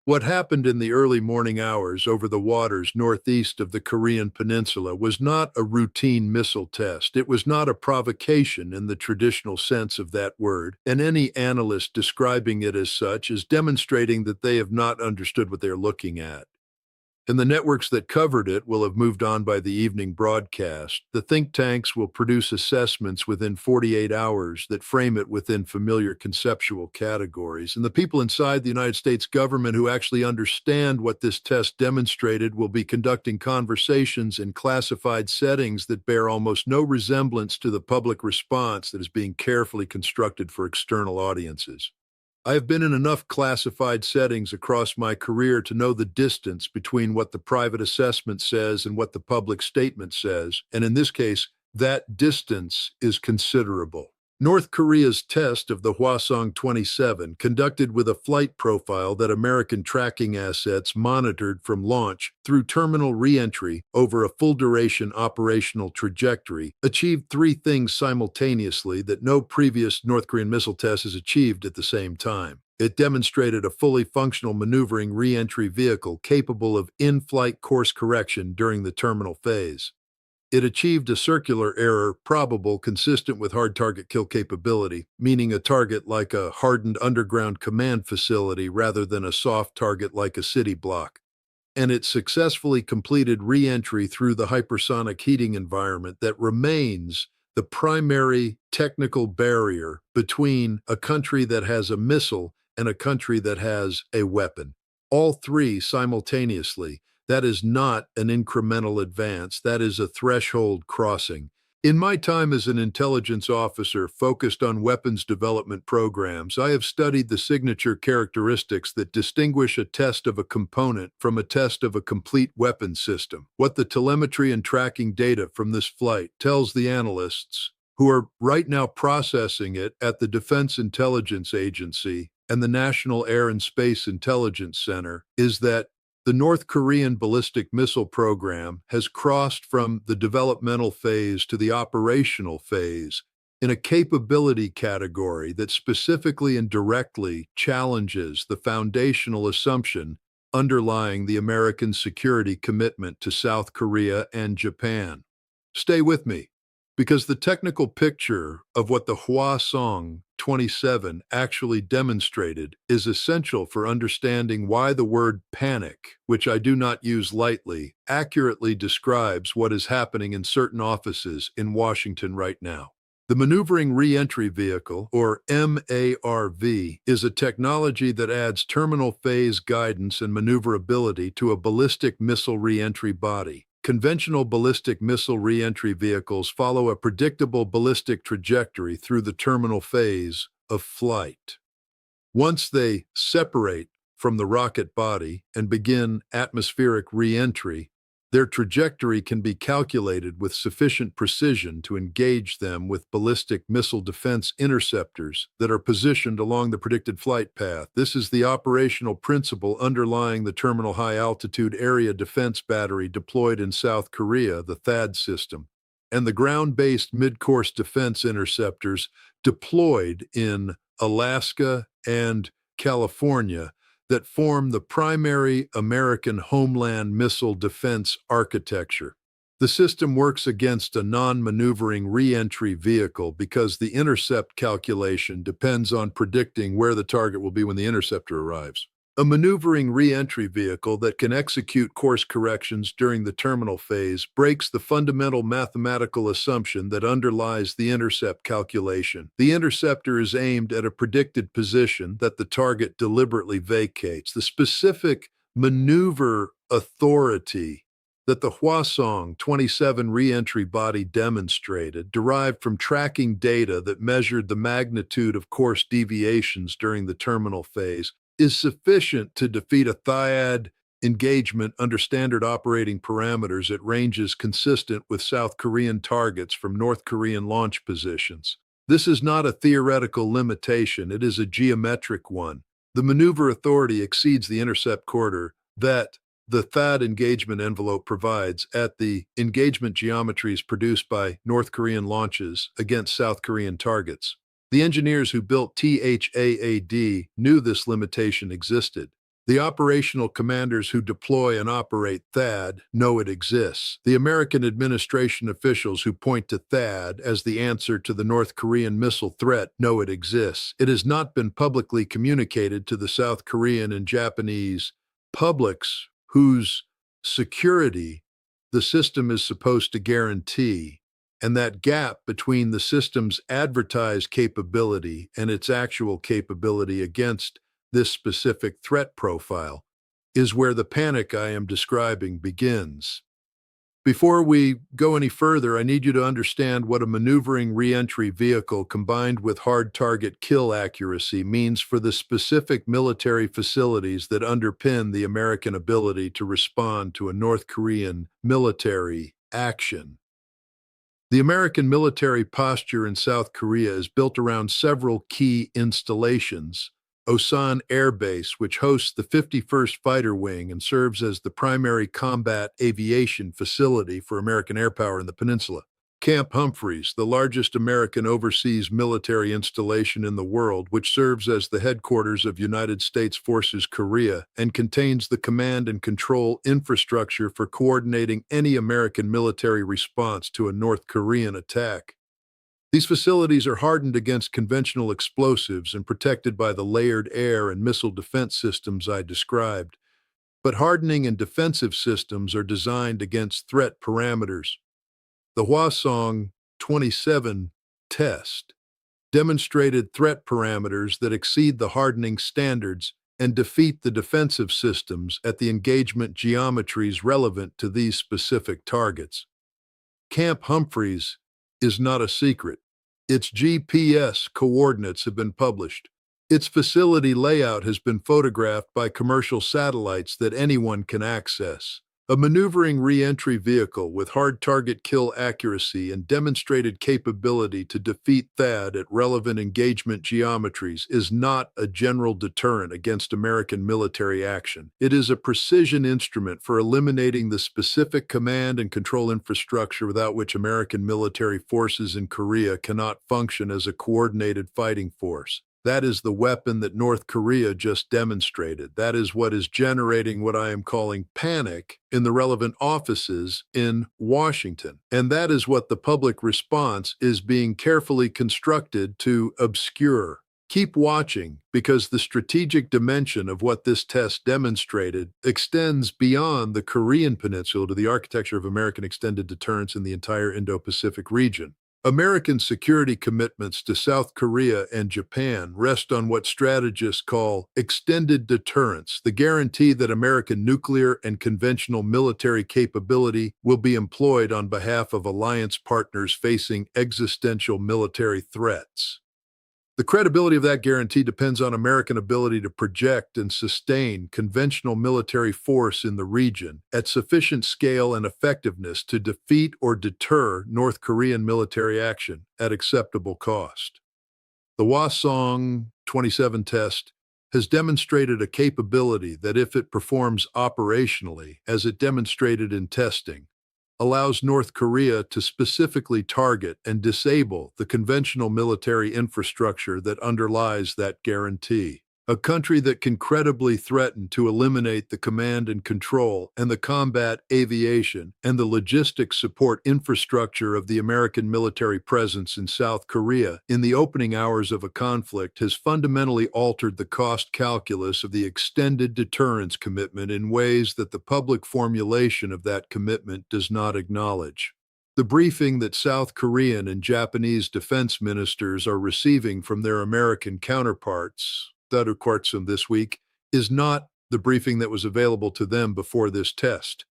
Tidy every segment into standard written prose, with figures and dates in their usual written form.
What happened in the early morning hours over the waters northeast of the Korean peninsula was not a routine missile test. It was not a provocation in the traditional sense of that word, and any analyst describing it as such is demonstrating that they have not understood what they're looking at. And the networks that covered it will have moved on by the evening broadcast. The think tanks will produce assessments within 48 hours that frame it within familiar conceptual categories. And the people inside the United States government who actually understand what this test demonstrated will be conducting conversations in classified settings that bear almost no resemblance to the public response that is being carefully constructed for external audiences. I have been in enough classified settings across my career to know the distance between what the private assessment says and what the public statement says, and in this case, that distance is considerable. North Korea's test of the Hwasong-27, conducted with a flight profile that American tracking assets monitored from launch through terminal re-entry over a full-duration operational trajectory, achieved three things simultaneously that no previous North Korean missile test has achieved at the same time. It demonstrated a fully functional maneuvering re-entry vehicle capable of in-flight course correction during the terminal phase. It achieved a circular error probable consistent with hard target kill capability, meaning a target like a hardened underground command facility rather than a soft target like a city block. And it successfully completed re-entry through the hypersonic heating environment that remains the primary technical barrier between a country that has a missile and a country that has a weapon. All three simultaneously. That is not an incremental advance. That is a threshold crossing. In my time as an intelligence officer focused on weapons development programs, I have studied the signature characteristics that distinguish a test of a component from a test of a complete weapon system. What the telemetry and tracking data from this flight tells the analysts, who are right now processing it at the Defense Intelligence Agency and the National Air and Space Intelligence Center, is that the North Korean ballistic missile program has crossed from the developmental phase to the operational phase in a capability category that specifically and directly challenges the foundational assumption underlying the American security commitment to South Korea and Japan. Stay with me, because the technical picture of what the Hwasong-27 actually demonstrated is essential for understanding why the word panic, which I do not use lightly, accurately describes what is happening in certain offices in Washington right now. The Maneuvering Re-Entry Vehicle, or MARV, is a technology that adds terminal phase guidance and maneuverability to a ballistic missile re-entry body. Conventional ballistic missile re-entry vehicles follow a predictable ballistic trajectory through the terminal phase of flight. Once they separate from the rocket body and begin atmospheric re-entry, their trajectory can be calculated with sufficient precision to engage them with ballistic missile defense interceptors that are positioned along the predicted flight path. This is the operational principle underlying the Terminal High Altitude Area Defense Battery deployed in South Korea, the THAAD system, and the ground-based mid-course defense interceptors deployed in Alaska and California that form the primary American homeland missile defense architecture. The system works against a non-maneuvering re-entry vehicle because the intercept calculation depends on predicting where the target will be when the interceptor arrives. A maneuvering re-entry vehicle that can execute course corrections during the terminal phase breaks the fundamental mathematical assumption that underlies the intercept calculation. The interceptor is aimed at a predicted position that the target deliberately vacates. The specific maneuver authority that the Hwasong-27 re-entry body demonstrated derived from tracking data that measured the magnitude of course deviations during the terminal phase is sufficient to defeat a THAAD engagement under standard operating parameters at ranges consistent with South Korean targets from North Korean launch positions. This is not a theoretical limitation, it is a geometric one. The maneuver authority exceeds the intercept corridor that the THAAD engagement envelope provides at the engagement geometries produced by North Korean launches against South Korean targets. The engineers who built THAAD knew this limitation existed. The operational commanders who deploy and operate THAAD know it exists. The American administration officials who point to THAAD as the answer to the North Korean missile threat know it exists. It has not been publicly communicated to the South Korean and Japanese publics whose security the system is supposed to guarantee, and that gap between the system's advertised capability and its actual capability against this specific threat profile is where the panic I am describing begins. Before we go any further, I need you to understand what a maneuvering re-entry vehicle combined with hard target kill accuracy means for the specific military facilities that underpin the American ability to respond to a North Korean military action. The American military posture in South Korea is built around several key installations. Osan Air Base, which hosts the 51st Fighter Wing and serves as the primary combat aviation facility for American air power in the peninsula. Camp Humphreys, the largest American overseas military installation in the world, which serves as the headquarters of United States Forces Korea and contains the command and control infrastructure for coordinating any American military response to a North Korean attack. These facilities are hardened against conventional explosives and protected by the layered air and missile defense systems I described. But hardening and defensive systems are designed against threat parameters. The Hwasong 27 test demonstrated threat parameters that exceed the hardening standards and defeat the defensive systems at the engagement geometries relevant to these specific targets. Camp Humphreys is not a secret. Its GPS coordinates have been published. Its facility layout has been photographed by commercial satellites that anyone can access. A maneuvering re-entry vehicle with hard target kill accuracy and demonstrated capability to defeat THAAD at relevant engagement geometries is not a general deterrent against American military action. It is a precision instrument for eliminating the specific command and control infrastructure without which American military forces in Korea cannot function as a coordinated fighting force. That is the weapon that North Korea just demonstrated. That is what is generating what I am calling panic in the relevant offices in Washington. And that is what the public response is being carefully constructed to obscure. Keep watching, because the strategic dimension of what this test demonstrated extends beyond the Korean Peninsula to the architecture of American extended deterrence in the entire Indo-Pacific region. American security commitments to South Korea and Japan rest on what strategists call extended deterrence, the guarantee that American nuclear and conventional military capability will be employed on behalf of alliance partners facing existential military threats. The credibility of that guarantee depends on American ability to project and sustain conventional military force in the region at sufficient scale and effectiveness to defeat or deter North Korean military action at acceptable cost. The Hwasong 27 test has demonstrated a capability that, if it performs operationally, as it demonstrated in testing, allows North Korea to specifically target and disable the conventional military infrastructure that underlies that guarantee. A country that can credibly threaten to eliminate the command and control and the combat aviation and the logistics support infrastructure of the American military presence in South Korea in the opening hours of a conflict has fundamentally altered the cost calculus of the extended deterrence commitment in ways that the public formulation of that commitment does not acknowledge. The briefing that South Korean and Japanese defense ministers are receiving from their American counterparts this week is not the briefing that was available to them before this test.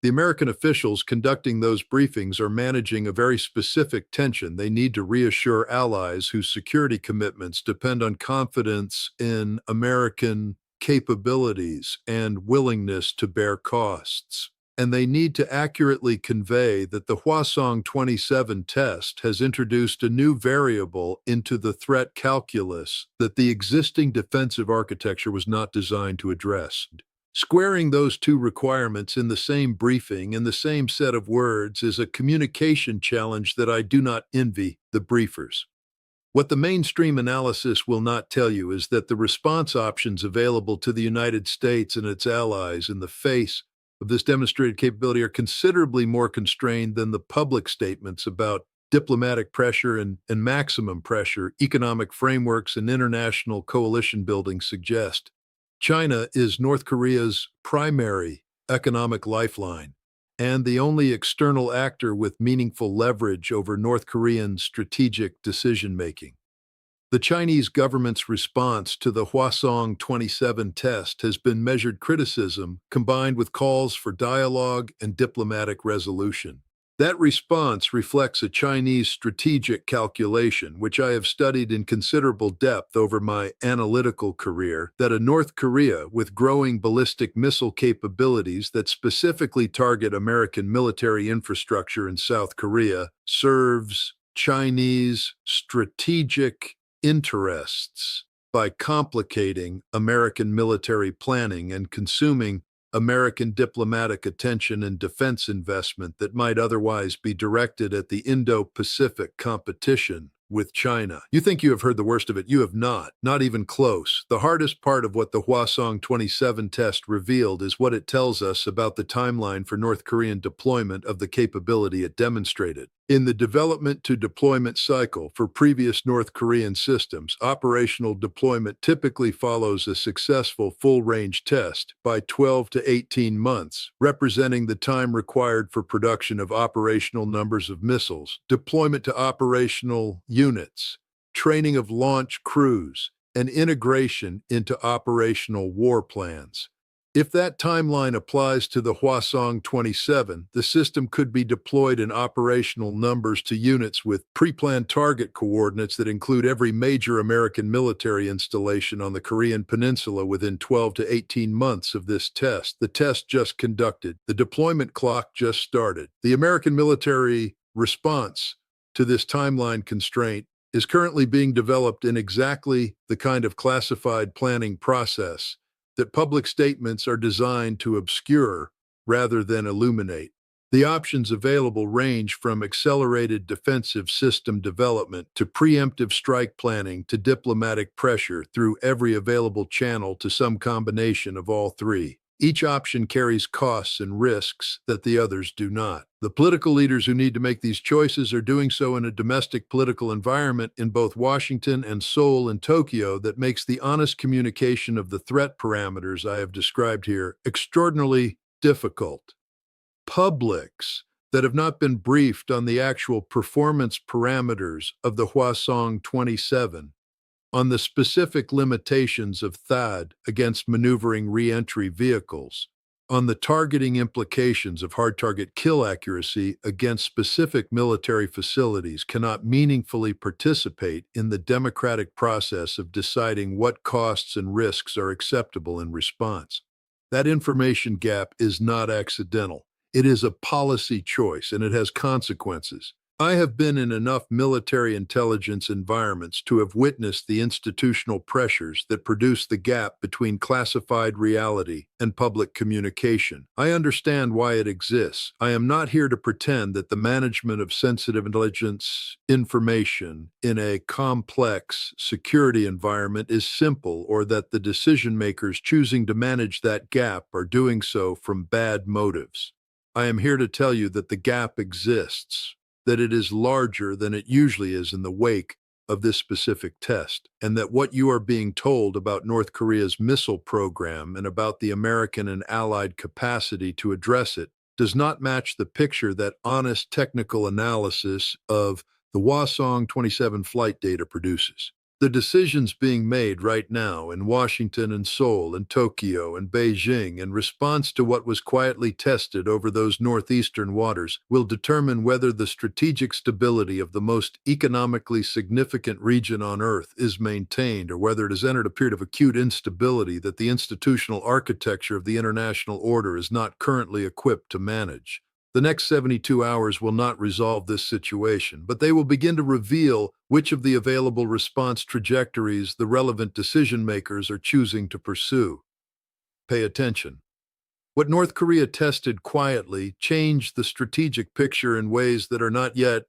The American officials conducting those briefings are managing a very specific tension. They need to reassure allies whose security commitments depend on confidence in American capabilities and willingness to bear costs. And they need to accurately convey that the Hwasong 27 test has introduced a new variable into the threat calculus that the existing defensive architecture was not designed to address. Squaring those two requirements in the same briefing in the same set of words is a communication challenge that I do not envy the briefers. What the mainstream analysis will not tell you is that the response options available to the United States and its allies in the face of this demonstrated capability are considerably more constrained than the public statements about diplomatic pressure and maximum pressure, economic frameworks, and international coalition building suggest. China is North Korea's primary economic lifeline and the only external actor with meaningful leverage over North Korean strategic decision-making. The Chinese government's response to the Hwasong 27 test has been measured criticism combined with calls for dialogue and diplomatic resolution. That response reflects a Chinese strategic calculation, which I have studied in considerable depth over my analytical career, that a North Korea with growing ballistic missile capabilities that specifically target American military infrastructure in South Korea serves Chinese strategic interests by complicating American military planning and consuming American diplomatic attention and defense investment that might otherwise be directed at the Indo-Pacific competition with China. You think you have heard the worst of it. You have not even close. The hardest part of what the Hwasong 27 test revealed is what it tells us about the timeline for North Korean deployment of the capability it demonstrated. In the development to deployment cycle for previous North Korean systems, operational deployment typically follows a successful full-range test by 12 to 18 months, representing the time required for production of operational numbers of missiles, deployment to operational units, training of launch crews, and integration into operational war plans. If that timeline applies to the Hwasong 27, the system could be deployed in operational numbers to units with pre-planned target coordinates that include every major American military installation on the Korean Peninsula within 12 to 18 months of this test. The test just conducted. The deployment clock just started. The American military response to this timeline constraint is currently being developed in exactly the kind of classified planning process that public statements are designed to obscure rather than illuminate. The options available range from accelerated defensive system development to preemptive strike planning to diplomatic pressure through every available channel to some combination of all three. Each option carries costs and risks that the others do not. The political leaders who need to make these choices are doing so in a domestic political environment in both Washington and Seoul and Tokyo that makes the honest communication of the threat parameters I have described here extraordinarily difficult. Publics that have not been briefed on the actual performance parameters of the Hwasong 27, on the specific limitations of THAAD against maneuvering re-entry vehicles, on the targeting implications of hard target kill accuracy against specific military facilities, cannot meaningfully participate in the democratic process of deciding what costs and risks are acceptable in response. That information gap is not accidental. It is a policy choice, and it has consequences. I have been in enough military intelligence environments to have witnessed the institutional pressures that produce the gap between classified reality and public communication. I understand why it exists. I am not here to pretend that the management of sensitive intelligence information in a complex security environment is simple, or that the decision makers choosing to manage that gap are doing so from bad motives. I am here to tell you that the gap exists, that it is larger than it usually is in the wake of this specific test, and that what you are being told about North Korea's missile program and about the American and Allied capacity to address it does not match the picture that honest technical analysis of the Hwasong 27 flight data produces. The decisions being made right now in Washington and Seoul and Tokyo and Beijing in response to what was quietly tested over those northeastern waters will determine whether the strategic stability of the most economically significant region on Earth is maintained, or whether it has entered a period of acute instability that the institutional architecture of the international order is not currently equipped to manage. The next 72 hours will not resolve this situation, but they will begin to reveal which of the available response trajectories the relevant decision makers are choosing to pursue. Pay attention. What North Korea tested quietly changed the strategic picture in ways that are not yet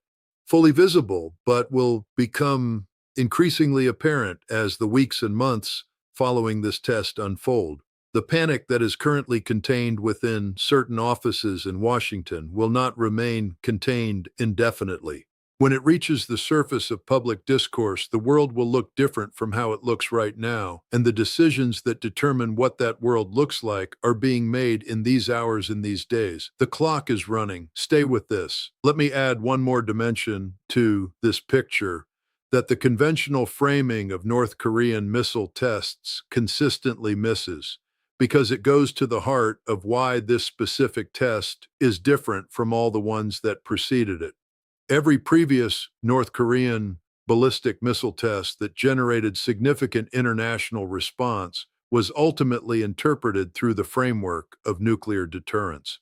fully visible, but will become increasingly apparent as the weeks and months following this test unfold. The panic that is currently contained within certain offices in Washington will not remain contained indefinitely. When it reaches the surface of public discourse, the world will look different from how it looks right now, and the decisions that determine what that world looks like are being made in these hours and these days. The clock is running. Stay with this. Let me add one more dimension to this picture that the conventional framing of North Korean missile tests consistently misses, because it goes to the heart of why this specific test is different from all the ones that preceded it. Every previous North Korean ballistic missile test that generated significant international response was ultimately interpreted through the framework of nuclear deterrence.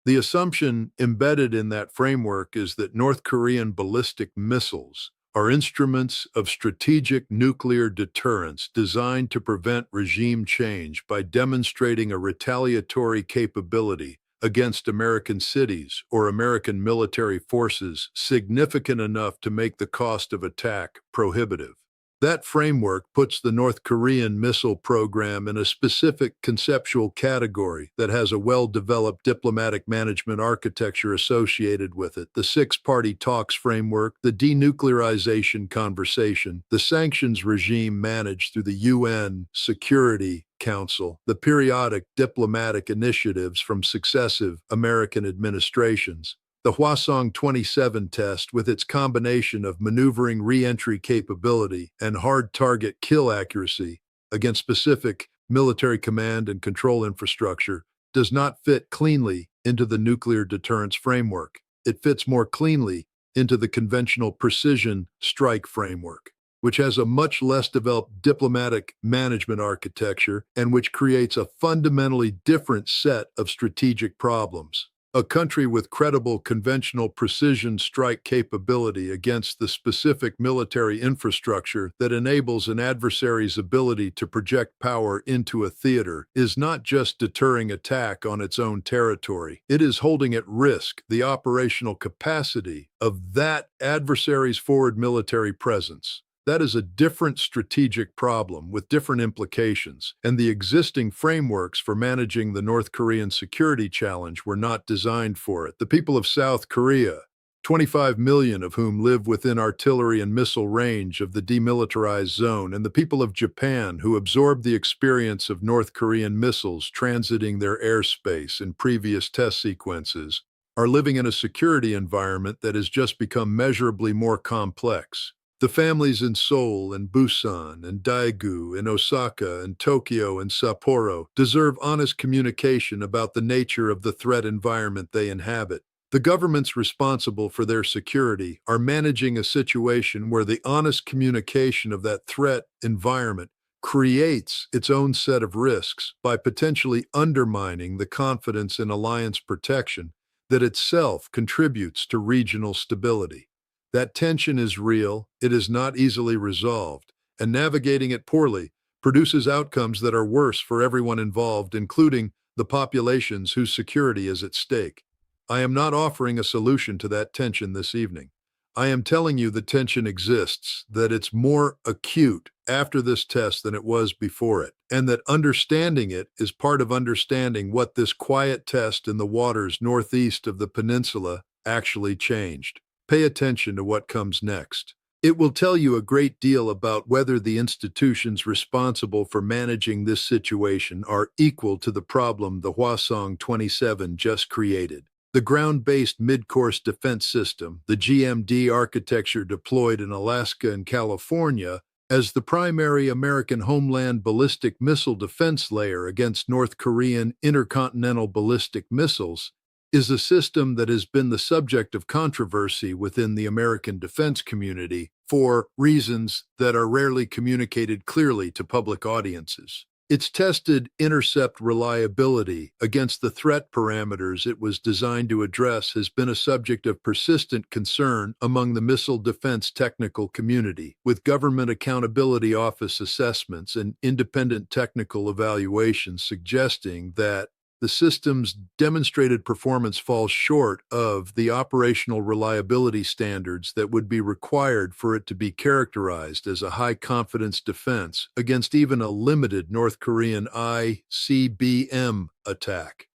The assumption embedded in that framework is that North Korean ballistic missiles are instruments of strategic nuclear deterrence designed to prevent regime change by demonstrating a retaliatory capability against American cities or American military forces significant enough to make the cost of attack prohibitive. That framework puts the North Korean missile program in a specific conceptual category that has a well-developed diplomatic management architecture associated with it. The six-party talks framework, the denuclearization conversation, the sanctions regime managed through the UN Security Council, the periodic diplomatic initiatives from successive American administrations. The Hwasong 27 test, with its combination of maneuvering re-entry capability and hard target kill accuracy against specific military command and control infrastructure, does not fit cleanly into the nuclear deterrence framework. It fits more cleanly into the conventional precision strike framework, which has a much less developed diplomatic management architecture and which creates a fundamentally different set of strategic problems. A country with credible conventional precision strike capability against the specific military infrastructure that enables an adversary's ability to project power into a theater is not just deterring attack on its own territory. It is holding at risk the operational capacity of that adversary's forward military presence. That is a different strategic problem with different implications, and the existing frameworks for managing the North Korean security challenge were not designed for it. The people of South Korea, 25 million of whom live within artillery and missile range of the demilitarized zone, and the people of Japan, who absorbed the experience of North Korean missiles transiting their airspace in previous test sequences, are living in a security environment that has just become measurably more complex. The families in Seoul and Busan and Daegu and Osaka and Tokyo and Sapporo deserve honest communication about the nature of the threat environment they inhabit. The governments responsible for their security are managing a situation where the honest communication of that threat environment creates its own set of risks by potentially undermining the confidence in alliance protection that itself contributes to regional stability. That tension is real, it is not easily resolved, and navigating it poorly produces outcomes that are worse for everyone involved, including the populations whose security is at stake. I am not offering a solution to that tension this evening. I am telling you the tension exists, that it's more acute after this test than it was before it, and that understanding it is part of understanding what this quiet test in the waters northeast of the peninsula actually changed. Pay attention to what comes next. It will tell you a great deal about whether the institutions responsible for managing this situation are equal to the problem the Hwasong 27 just created. The ground-based mid-course defense system, the GMD architecture deployed in Alaska and California as the primary American homeland ballistic missile defense layer against North Korean intercontinental ballistic missiles, is a system that has been the subject of controversy within the American defense community for reasons that are rarely communicated clearly to public audiences. Its tested intercept reliability against the threat parameters it was designed to address has been a subject of persistent concern among the missile defense technical community, with Government Accountability Office assessments and independent technical evaluations suggesting that The system's demonstrated performance falls short of the operational reliability standards that would be required for it to be characterized as a high-confidence defense against even a limited North Korean ICBM attack.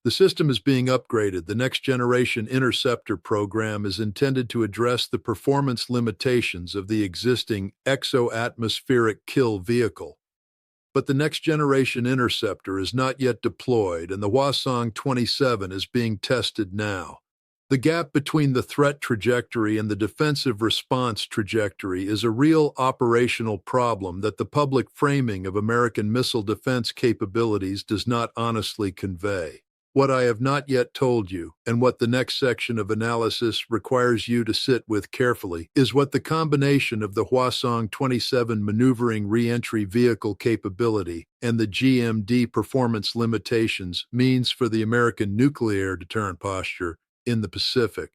The system is being upgraded. The Next Generation Interceptor program is intended to address the performance limitations of the existing exo-atmospheric kill vehicle. But the Next Generation Interceptor is not yet deployed, and the Hwasong-27 is being tested now. The gap between the threat trajectory and the defensive response trajectory is a real operational problem that the public framing of American missile defense capabilities does not honestly convey. What I have not yet told you, and what the next section of analysis requires you to sit with carefully, is what the combination of the Hwasong-27 maneuvering re-entry vehicle capability and the GMD performance limitations means for the American nuclear deterrent posture in the Pacific.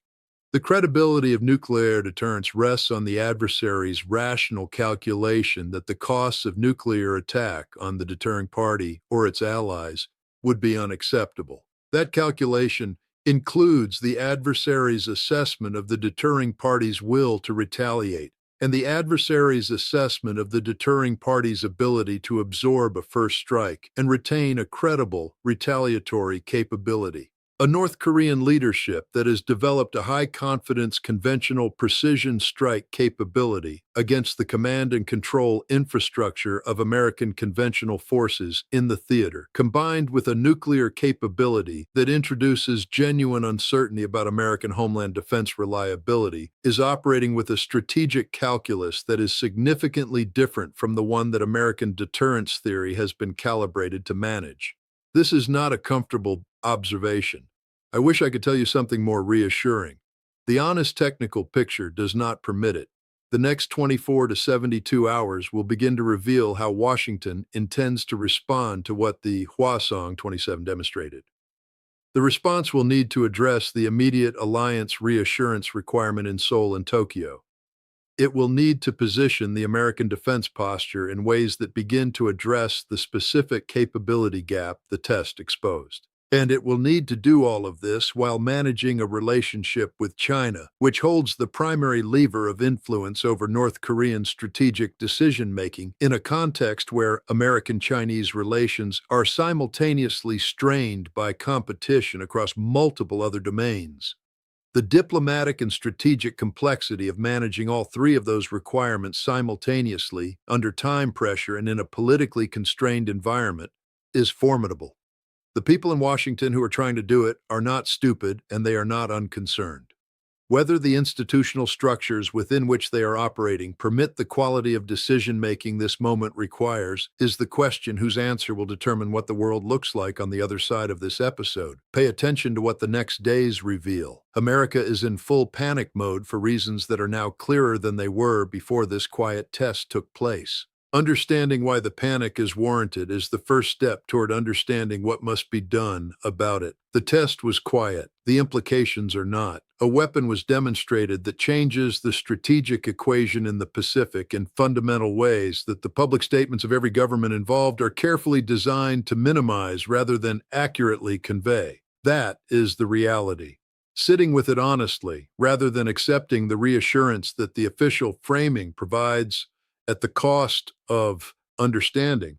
The credibility of nuclear deterrence rests on the adversary's rational calculation that the costs of nuclear attack on the deterring party or its allies would be unacceptable. That calculation includes the adversary's assessment of the deterring party's will to retaliate and the adversary's assessment of the deterring party's ability to absorb a first strike and retain a credible retaliatory capability. A North Korean leadership that has developed a high-confidence conventional precision strike capability against the command and control infrastructure of American conventional forces in the theater, combined with a nuclear capability that introduces genuine uncertainty about American homeland defense reliability, is operating with a strategic calculus that is significantly different from the one that American deterrence theory has been calibrated to manage. This is not a comfortable observation. I wish I could tell you something more reassuring. The honest technical picture does not permit it. The next 24 to 72 hours will begin to reveal how Washington intends to respond to what the Hwasong-27 demonstrated. The response will need to address the immediate alliance reassurance requirement in Seoul and Tokyo. It will need to position the American defense posture in ways that begin to address the specific capability gap the test exposed. And it will need to do all of this while managing a relationship with China, which holds the primary lever of influence over North Korean strategic decision-making in a context where American-Chinese relations are simultaneously strained by competition across multiple other domains. The diplomatic and strategic complexity of managing all three of those requirements simultaneously, under time pressure and in a politically constrained environment, is formidable. The people in Washington who are trying to do it are not stupid, and they are not unconcerned. Whether the institutional structures within which they are operating permit the quality of decision-making this moment requires is the question whose answer will determine what the world looks like on the other side of this episode. Pay attention to what the next days reveal. America is in full panic mode for reasons that are now clearer than they were before this quiet test took place. Understanding why the panic is warranted is the first step toward understanding what must be done about it. The test was quiet. The implications are not. A weapon was demonstrated that changes the strategic equation in the Pacific in fundamental ways that the public statements of every government involved are carefully designed to minimize rather than accurately convey. That is the reality. Sitting with it honestly, rather than accepting the reassurance that the official framing provides at the cost of understanding,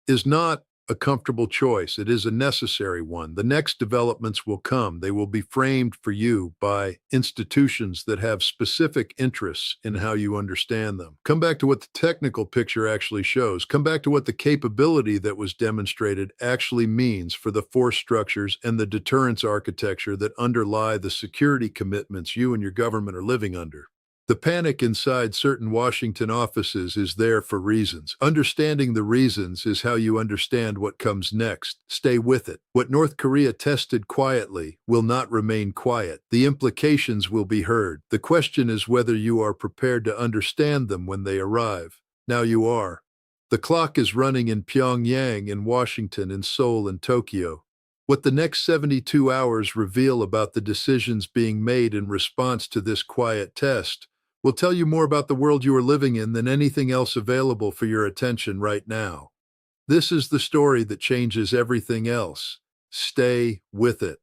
is not a comfortable choice. It is a necessary one. The next developments will come. They will be framed for you by institutions that have specific interests in how you understand them. Come back to what the technical picture actually shows. Come back to what the capability that was demonstrated actually means for the force structures and the deterrence architecture that underlie the security commitments you and your government are living under. The panic inside certain Washington offices is there for reasons. Understanding the reasons is how you understand what comes next. Stay with it. What North Korea tested quietly will not remain quiet. The implications will be heard. The question is whether you are prepared to understand them when they arrive. Now you are. The clock is running in Pyongyang, in Washington, in Seoul, and Tokyo. What the next 72 hours reveal about the decisions being made in response to this quiet test will tell you more about the world you are living in than anything else available for your attention right now. This is the story that changes everything else. Stay with it.